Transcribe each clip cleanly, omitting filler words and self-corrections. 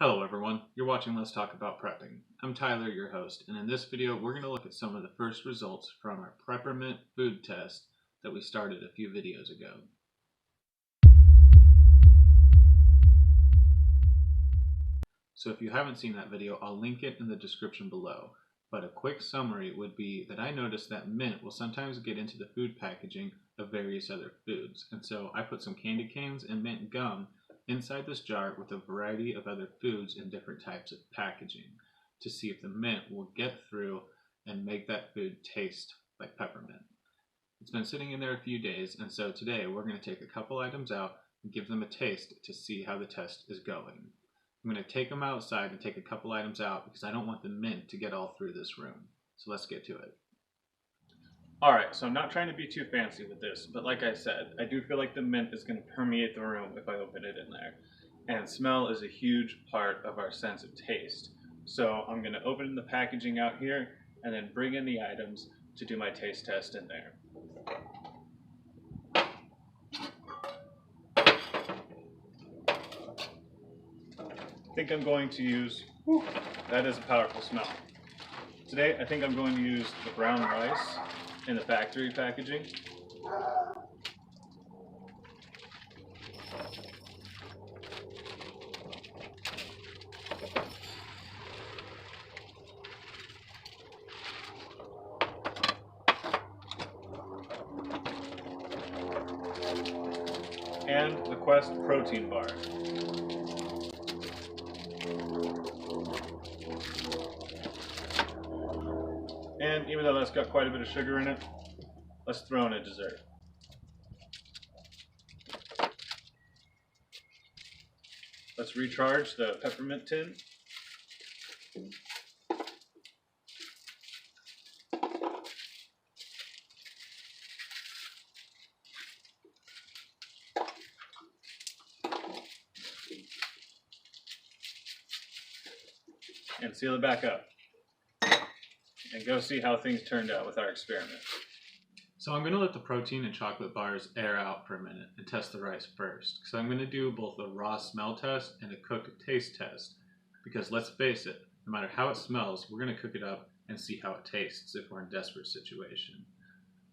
Hello everyone, you're watching Let's Talk About Prepping. I'm Tyler, your host, and in this video we're going to look at some of the first results from our Preppermint food test that we started a few videos ago. So if you haven't seen that video, I'll link it in the description below. But a quick summary would be that I noticed that mint will sometimes get into the food packaging of various other foods. And so I put some candy canes and mint gum inside this jar with a variety of other foods in different types of packaging to see if the mint will get through and make that food taste like peppermint. It's been sitting in there a few days, and so today we're going to take a couple items out and give them a taste to see how the test is going. I'm going to take them outside and take a couple items out because I don't want the mint to get all through this room. So let's get to it. Alright, so I'm not trying to be too fancy with this, but like I said, I do feel like the mint is going to permeate the room if I open it in there. And smell is a huge part of our sense of taste. So I'm going to open the packaging out here and then bring in the items to do my taste test in there. I think I'm going to use, that is a powerful smell. Today I think I'm going to use the brown rice in the factory packaging. And the Quest protein bar. And even though that's got quite a bit of sugar in it, let's throw in a dessert. Let's recharge the peppermint tin. And seal it back up. And go see how things turned out with our experiment. So I'm going to let the protein and chocolate bars air out for a minute and test the rice first. So I'm going to do both a raw smell test and a cooked taste test. Because let's face it, no matter how it smells, we're going to cook it up and see how it tastes if we're in a desperate situation.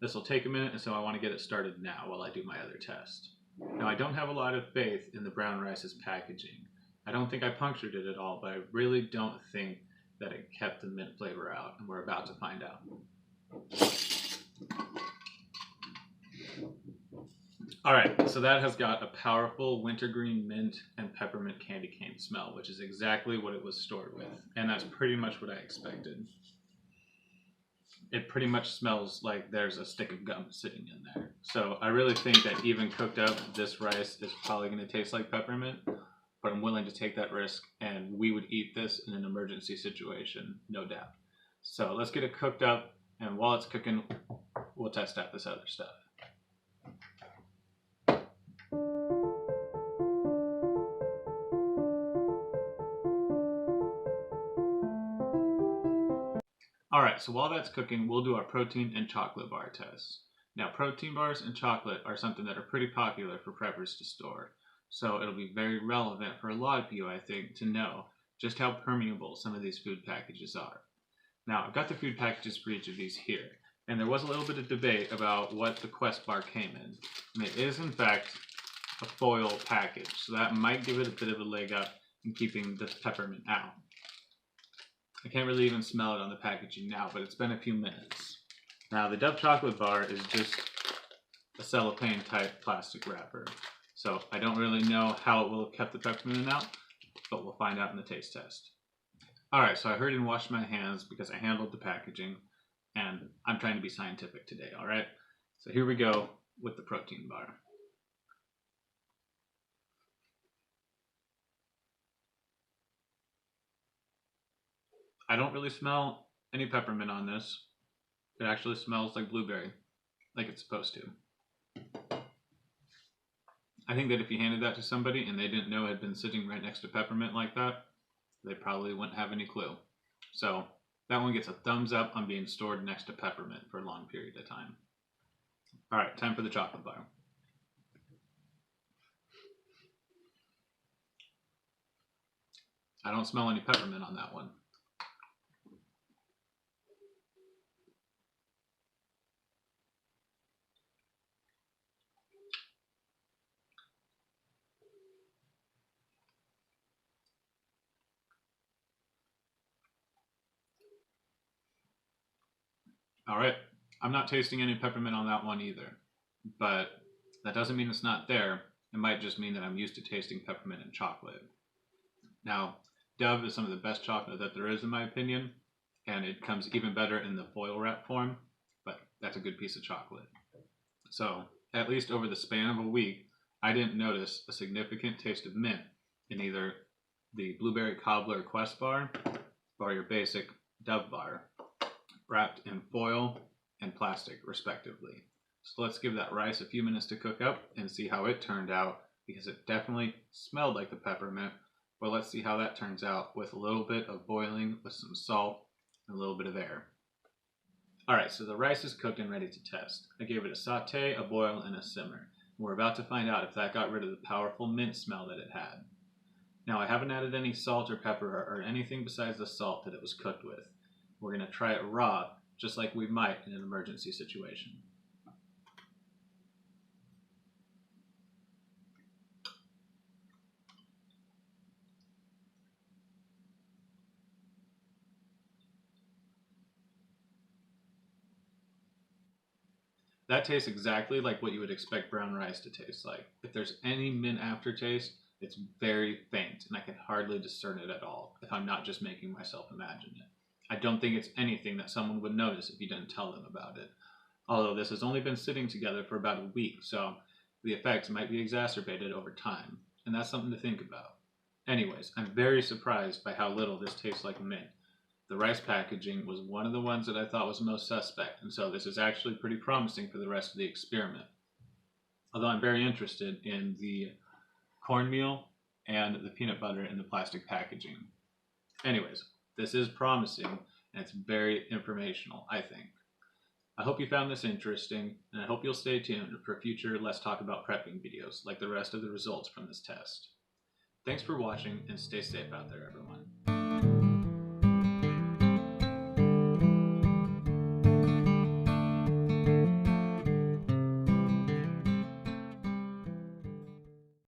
This will take a minute, and so I want to get it started now while I do my other test. Now I don't have a lot of faith in the brown rice's packaging. I don't think I punctured it at all, but I really don't think that it kept the mint flavor out, and we're about to find out. Alright, so that has got a powerful wintergreen mint and peppermint candy cane smell, which is exactly what it was stored with, and that's pretty much what I expected. It pretty much smells like there's a stick of gum sitting in there. So I really think that even cooked up, this rice is probably going to taste like peppermint, but I'm willing to take that risk, and we would eat this in an emergency situation, no doubt. So let's get it cooked up, and while it's cooking, we'll test out this other stuff. Alright, so while that's cooking, we'll do our protein and chocolate bar test. Now, protein bars and chocolate are something that are pretty popular for preppers to store. So it'll be very relevant for a lot of you, I think, to know just how permeable some of these food packages are. Now, I've got the food packages for each of these here, and there was a little bit of debate about what the Quest bar came in. And it is, in fact, a foil package, so that might give it a bit of a leg up in keeping the peppermint out. I can't really even smell it on the packaging now, but it's been a few minutes. Now, the Dove chocolate bar is just a cellophane type plastic wrapper. So I don't really know how it will have kept the peppermint out, but we'll find out in the taste test. Alright, so I hurried and washed my hands because I handled the packaging, and I'm trying to be scientific today, alright? So here we go with the protein bar. I don't really smell any peppermint on this. It actually smells like blueberry, like it's supposed to. I think that if you handed that to somebody and they didn't know it had been sitting right next to peppermint like that, they probably wouldn't have any clue. So that one gets a thumbs up on being stored next to peppermint for a long period of time. Alright, time for the chocolate bar. I don't smell any peppermint on that one. All right, I'm not tasting any peppermint on that one either, but that doesn't mean it's not there. It might just mean that I'm used to tasting peppermint in chocolate. Now, Dove is some of the best chocolate that there is in my opinion, and it comes even better in the foil wrap form, but that's a good piece of chocolate. So, at least over the span of a week, I didn't notice a significant taste of mint in either the Blueberry Cobbler Quest bar or your basic Dove bar, wrapped in foil and plastic, respectively. So let's give that rice a few minutes to cook up and see how it turned out, because it definitely smelled like the peppermint. But let's see how that turns out with a little bit of boiling with some salt and a little bit of air. Alright, so the rice is cooked and ready to test. I gave it a saute, a boil, and a simmer. We're about to find out if that got rid of the powerful mint smell that it had. Now, I haven't added any salt or pepper or anything besides the salt that it was cooked with. We're going to try it raw, just like we might in an emergency situation. That tastes exactly like what you would expect brown rice to taste like. If there's any mint aftertaste, it's very faint, and I can hardly discern it at all if I'm not just making myself imagine it. I don't think it's anything that someone would notice if you didn't tell them about it. Although this has only been sitting together for about a week, so the effects might be exacerbated over time, and that's something to think about. Anyways, I'm very surprised by how little this tastes like mint. The rice packaging was one of the ones that I thought was most suspect, and so this is actually pretty promising for the rest of the experiment. Although I'm very interested in the cornmeal and the peanut butter in the plastic packaging. Anyways, this is promising, and it's very informational, I think. I hope you found this interesting, and I hope you'll stay tuned for future Let's Talk About Prepping videos like the rest of the results from this test. Thanks for watching, and stay safe out there, everyone.